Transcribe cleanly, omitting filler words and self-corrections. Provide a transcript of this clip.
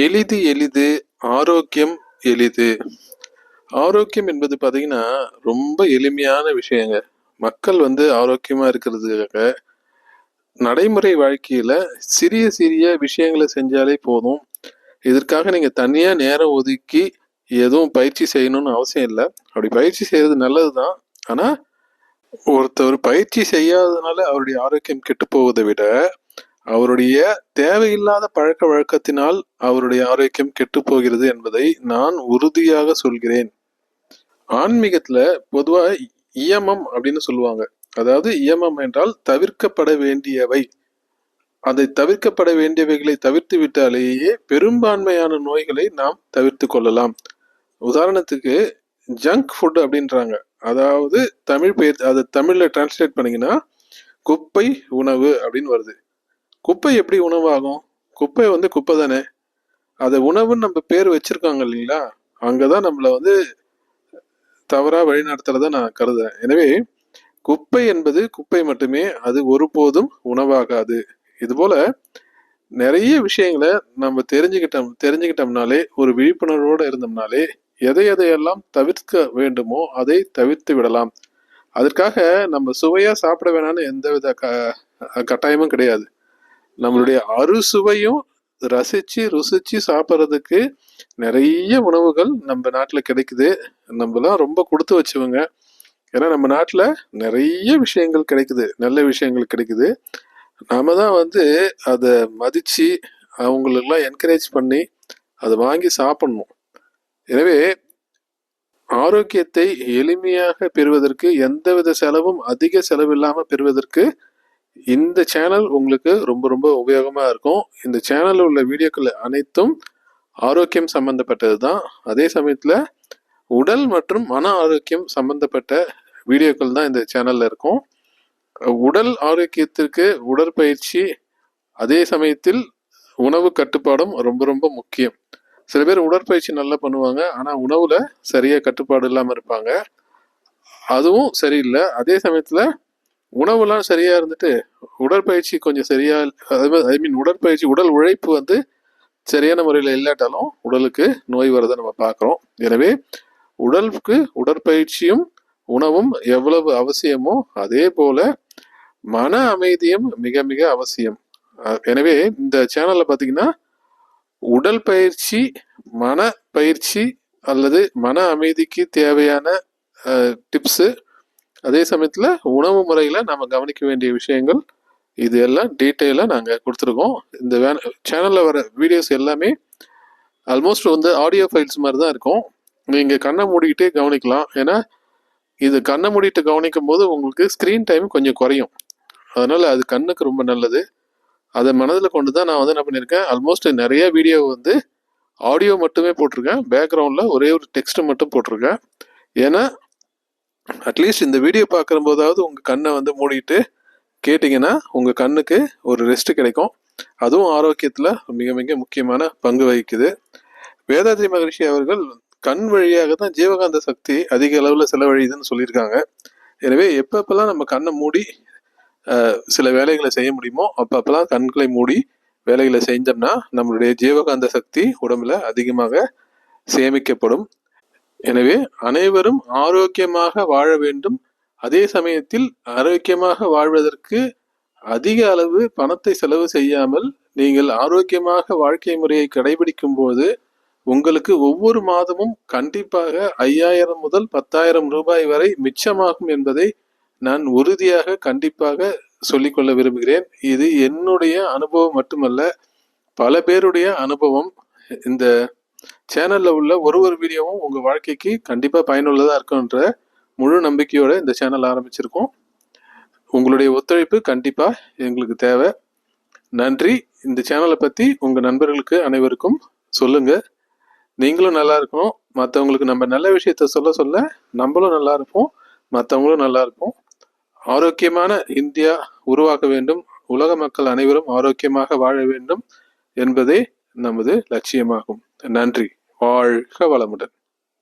எளிது எளிது ஆரோக்கியம் எளிது. ஆரோக்கியம் என்பது பார்த்தீங்கன்னா, ரொம்ப எளிமையான விஷயங்க. மக்கள் ஆரோக்கியமா இருக்கிறதுக்காக, நடைமுறை வாழ்க்கையில சிறிய சிறிய விஷயங்கள செஞ்சாலே போதும். இதற்காக நீங்க தனியா நேரம் ஒதுக்கி எதுவும் பயிற்சி செய்யணும்னு அவசியம் இல்ல. அப்படி பயிற்சி செய்றது நல்லது தான். ஆனா, ஒருத்தர் பயிற்சி செய்யாததுனால அவருடைய ஆரோக்கியம் கெட்டுப் போவதை விட, அவருடைய தேவையில்லாத பழக்க வழக்கத்தினால் அவருடைய ஆரோக்கியம் கெட்டுப் போகிறது என்பதை நான் உறுதியாக சொல்கிறேன். ஆன்மீகத்துல பொதுவா இயமம் அப்படின்னு சொல்லுவாங்க. அதாவது இயமம் என்றால் தவிர்க்கப்பட வேண்டியவை. அதை தவிர்க்கப்பட வேண்டியவைகளை தவிர்த்து விட்டாலேயே பெரும்பான்மையான நோய்களை நாம் தவிர்த்து கொள்ளலாம். உதாரணத்துக்கு ஜங்க் ஃபுட் அப்படின்றாங்க. அதாவது தமிழ் பெயர், அதை தமிழ்ல டிரான்ஸ்லேட் பண்ணீங்கன்னா குப்பை உணவு அப்படின்னு வருது. குப்பை எப்படி உணவாகும்? குப்பை குப்பை தானே. அதை உணவுன்னு நம்ம பேர் வச்சிருக்காங்க இல்லைங்களா? அங்கதான் நம்மள தவறா வழிநடத்துறத நான் கருதுறேன். எனவே குப்பை என்பது குப்பை மட்டுமே, அது ஒருபோதும் உணவாகாது. இது போல நிறைய விஷயங்களை நம்ம தெரிஞ்சுக்கிட்டோம்னாலே, ஒரு விழிப்புணர்வோடு இருந்தோம்னாலே, எதையெல்லாம் தவிர்க்க வேண்டுமோ அதை தவிர்த்து விடலாம். அதற்காக நம்ம சுவையா சாப்பிட வேணாம்னு எந்தவித கட்டாயமும் கிடையாது. நம்மளுடைய அறுசுவையும் ரசிச்சு ருசிச்சு சாப்பிட்றதுக்கு நிறைய உணவுகள் நம்ம நாட்டுல கிடைக்குது. நம்மலாம் ரொம்ப கொடுத்து வச்சவங்க. ஏன்னா நம்ம நாட்டுல நிறைய விஷயங்கள் கிடைக்குது, நல்ல விஷயங்கள் கிடைக்குது. நாம தான் அதை மதிச்சு அவங்களுக்கெல்லாம் என்கரேஜ் பண்ணி அதை வாங்கி சாப்பிடணும். எனவே ஆரோக்கியத்தை எளிமையாக பெறுவதற்கு, எந்தவித செலவும் அதிக செலவு இல்லாம பெறுவதற்கு இந்த சேனல் உங்களுக்கு ரொம்ப ரொம்ப உபயோகமா இருக்கும். இந்த சேனல்ல உள்ள வீடியோக்கள் அனைத்தும் ஆரோக்கியம் சம்பந்தப்பட்டது தான். அதே சமயத்துல உடல் மற்றும் மன ஆரோக்கியம் சம்பந்தப்பட்ட வீடியோக்கள் தான் இந்த சேனல்ல இருக்கும். உடல் ஆரோக்கியத்திற்கு உடற்பயிற்சி, அதே சமயத்தில் உணவு கட்டுப்பாடும் ரொம்ப ரொம்ப முக்கியம். சில பேர் உடற்பயிற்சி நல்லா பண்ணுவாங்க, ஆனா உணவுல சரியா கட்டுப்பாடு இல்லாம இருப்பாங்க. அதுவும் சரியில்லை. அதே சமயத்துல உணவுலாம் சரியா இருந்துட்டு உடற்பயிற்சி கொஞ்சம் சரியா, உடற்பயிற்சி உடல் உழைப்பு சரியான முறையில் இல்லாட்டாலும் உடலுக்கு நோய் வரதை நம்ம பார்க்குறோம். எனவே உடலுக்கு உடற்பயிற்சியும் உணவும் எவ்வளவு அவசியமோ அதே போல மன அமைதியும் மிக மிக அவசியம். எனவே இந்த சேனல்ல பார்த்தீங்கன்னா உடல் பயிற்சி, மன பயிற்சி அல்லது மன அமைதிக்கு தேவையான டிப்ஸு, அதே சமயத்தில் உணவு முறையில் நம்ம கவனிக்க வேண்டிய விஷயங்கள், இது எல்லாம் டீட்டெயிலாக நாங்கள் கொடுத்துருக்கோம். இந்த சேனலில் வர வீடியோஸ் எல்லாமே ஆல்மோஸ்ட் ஆடியோ ஃபைல்ஸ் மாதிரி தான் இருக்கும். நீங்கள் கண்ணை மூடிக்கிட்டே கவனிக்கலாம். ஏன்னா இது கண்ணை மூடிட்டு கவனிக்கும் போது உங்களுக்கு ஸ்க்ரீன் டைம் கொஞ்சம் குறையும். அதனால் அது கண்ணுக்கு ரொம்ப நல்லது. அதை மனதில் கொண்டு தான் நான் என்ன பண்ணியிருக்கேன், ஆல்மோஸ்ட் நிறைய வீடியோ ஆடியோ மட்டுமே போட்டிருக்கேன். பேக்ரவுண்டில் ஒரே ஒரு டெக்ஸ்ட் மட்டும் போட்டிருக்கேன். ஏன்னா அட்லீஸ்ட் இந்த வீடியோ பார்க்குற போதாவது உங்கள் கண்ணை மூடிட்டு கேட்டிங்கன்னா உங்கள் கண்ணுக்கு ஒரு ரெஸ்ட் கிடைக்கும். அதுவும் ஆரோக்கியத்தில் மிக மிக முக்கியமான பங்கு வகிக்குது. வேதாத்ரி மகரிஷி அவர்கள் கண் வழியாக தான் ஜீவகாந்த சக்தி அதிக அளவில் செலவழியுதுன்னு சொல்லியிருக்காங்க. எனவே எப்பப்பெல்லாம் நம்ம கண்ணை மூடி சில வேலைகளை செய்ய முடியுமோ அப்பப்பெல்லாம் கண்களை மூடி வேலைகளை செஞ்சோம்னா நம்மளுடைய ஜீவகாந்த சக்தி உடம்புல அதிகமாக சேமிக்கப்படும். எனவே அனைவரும் ஆரோக்கியமாக வாழ வேண்டும். அதே சமயத்தில் ஆரோக்கியமாக வாழ்வதற்கு அதிக அளவு பணத்தை செலவு செய்யாமல் நீங்கள் ஆரோக்கியமாக வாழ்க்கை முறையை கடைபிடிக்கும் போது உங்களுக்கு ஒவ்வொரு மாதமும் கண்டிப்பாக 5000 முதல் 10,000 ரூபாய் வரை மிச்சமாகும் என்பதை நான் உறுதியாக கண்டிப்பாக சொல்லிக்கொள்ள விரும்புகிறேன். இது என்னுடைய அனுபவம் மட்டுமல்ல, பல பேருடைய அனுபவம். இந்த சேனல்ல உள்ள ஒரு வீடியோவும் உங்க வாழ்க்கைக்கு கண்டிப்பா பயனுள்ளதா இருக்குன்ற முழு நம்பிக்கையோட இந்த சேனல் ஆரம்பிச்சிருக்கோம். உங்களுடைய ஒத்துழைப்பு கண்டிப்பா எங்களுக்கு தேவை. நன்றி. இந்த சேனலை பத்தி உங்க நண்பர்களுக்கு அனைவருக்கும் சொல்லுங்க. நீங்களும் நல்லா இருக்கணும். மற்றவங்களுக்கு நம்ம நல்ல விஷயத்த சொல்ல நம்மளும் நல்லா இருப்போம், மற்றவங்களும் நல்லா இருப்போம். ஆரோக்கியமான இந்தியா உருவாக்க வேண்டும், உலக மக்கள் அனைவரும் ஆரோக்கியமாக வாழ வேண்டும் என்பதே நமது லட்சியமாகும். நன்றி. வாழ்க வளமுடன்.